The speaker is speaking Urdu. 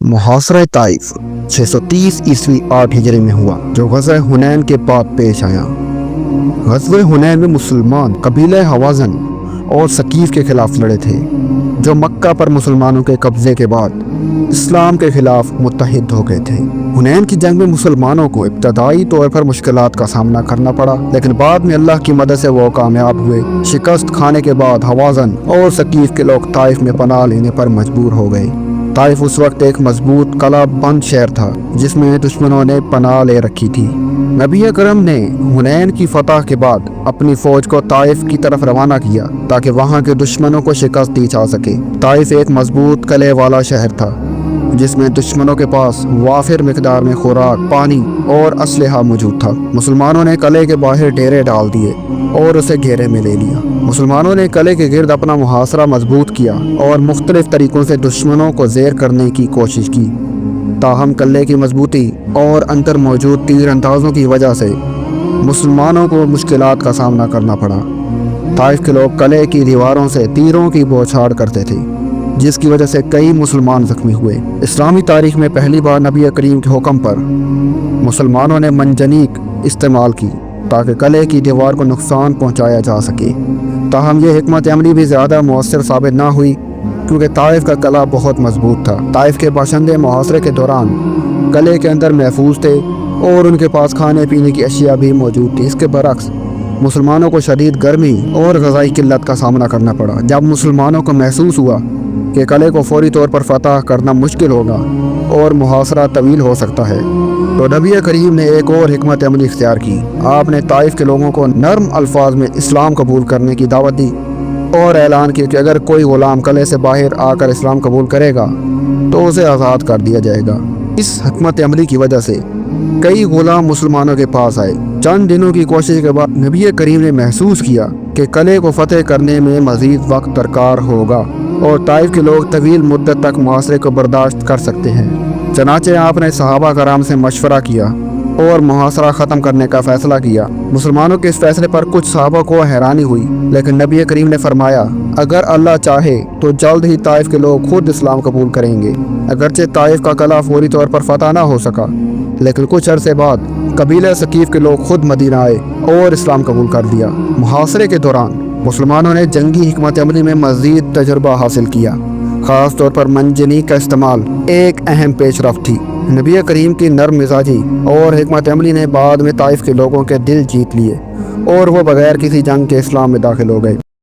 محاصرہ طائف 630 عیسوی 8 ہجری میں ہوا، جو غزوہ حنین کے بعد پیش آیا۔ غزوہ حنین میں مسلمان قبیلہ حوازن اور ثقیف کے خلاف لڑے تھے، جو مکہ پر مسلمانوں کے قبضے کے بعد اسلام کے خلاف متحد ہو گئے تھے۔ حنین کی جنگ میں مسلمانوں کو ابتدائی طور پر مشکلات کا سامنا کرنا پڑا، لیکن بعد میں اللہ کی مدد سے وہ کامیاب ہوئے۔ شکست کھانے کے بعد حوازن اور ثقیف کے لوگ طائف میں پناہ لینے پر مجبور ہو گئے۔ طائف اس وقت ایک مضبوط قلعہ بند شہر تھا، جس میں دشمنوں نے پناہ لے رکھی تھی۔ نبی اکرم نے حنین کی فتح کے بعد اپنی فوج کو طائف کی طرف روانہ کیا تاکہ وہاں کے دشمنوں کو شکست دی جا سکے۔ طائف ایک مضبوط قلعے والا شہر تھا، جس میں دشمنوں کے پاس وافر مقدار میں خوراک، پانی اور اسلحہ موجود تھا۔ مسلمانوں نے قلعے کے باہر ڈیرے ڈال دیے اور اسے گھیرے میں لے لیا۔ مسلمانوں نے قلعے کے گرد اپنا محاصرہ مضبوط کیا اور مختلف طریقوں سے دشمنوں کو زیر کرنے کی کوشش کی، تاہم قلعے کی مضبوطی اور اندر موجود تیر اندازوں کی وجہ سے مسلمانوں کو مشکلات کا سامنا کرنا پڑا۔ طائف کے لوگ قلعے کی دیواروں سے تیروں کی بوچھاڑ کرتے تھے، جس کی وجہ سے کئی مسلمان زخمی ہوئے۔ اسلامی تاریخ میں پہلی بار نبی کریم کے حکم پر مسلمانوں نے منجنیق استعمال کی تاکہ قلعے کی دیوار کو نقصان پہنچایا جا سکے، تاہم یہ حکمت عملی بھی زیادہ مؤثر ثابت نہ ہوئی، کیونکہ طائف کا قلعہ بہت مضبوط تھا۔ طائف کے باشندے محاصرے کے دوران قلعے کے اندر محفوظ تھے اور ان کے پاس کھانے پینے کی اشیاء بھی موجود تھی۔ اس کے برعکس مسلمانوں کو شدید گرمی اور غذائی قلت کا سامنا کرنا پڑا۔ جب مسلمانوں کو محسوس ہوا کہ قلعے کو فوری طور پر فتح کرنا مشکل ہوگا اور محاصرہ طویل ہو سکتا ہے، تو نبی کریم نے ایک اور حکمت عملی اختیار کی۔ آپ نے طائف کے لوگوں کو نرم الفاظ میں اسلام قبول کرنے کی دعوت دی اور اعلان کیا کہ اگر کوئی غلام قلعے سے باہر آ کر اسلام قبول کرے گا تو اسے آزاد کر دیا جائے گا۔ اس حکمت عملی کی وجہ سے کئی غلام مسلمانوں کے پاس آئے۔ چند دنوں کی کوشش کے بعد نبی کریم نے محسوس کیا کہ قلعے کو فتح کرنے میں مزید وقت درکار ہوگا اور طائف کے لوگ طویل مدت تک محاصرے کو برداشت کر سکتے ہیں۔ چنانچہ آپ نے صحابہ کرام سے مشورہ کیا اور محاصرہ ختم کرنے کا فیصلہ کیا۔ مسلمانوں کے اس فیصلے پر کچھ صحابہ کو حیرانی ہوئی، لیکن نبی کریم نے فرمایا، اگر اللہ چاہے تو جلد ہی طائف کے لوگ خود اسلام قبول کریں گے۔ اگرچہ طائف کا قلعہ فوری طور پر فتح نہ ہو سکا، لیکن کچھ عرصے بعد قبیلہ ثقیف کے لوگ خود مدینہ آئے اور اسلام قبول کر دیا۔ محاصرے کے دوران مسلمانوں نے جنگی حکمت عملی میں مزید تجربہ حاصل کیا، خاص طور پر منجنیق کا استعمال ایک اہم پیش رفت تھی۔ نبی کریم کی نرم مزاجی اور حکمت عملی نے بعد میں طائف کے لوگوں کے دل جیت لیے اور وہ بغیر کسی جنگ کے اسلام میں داخل ہو گئے۔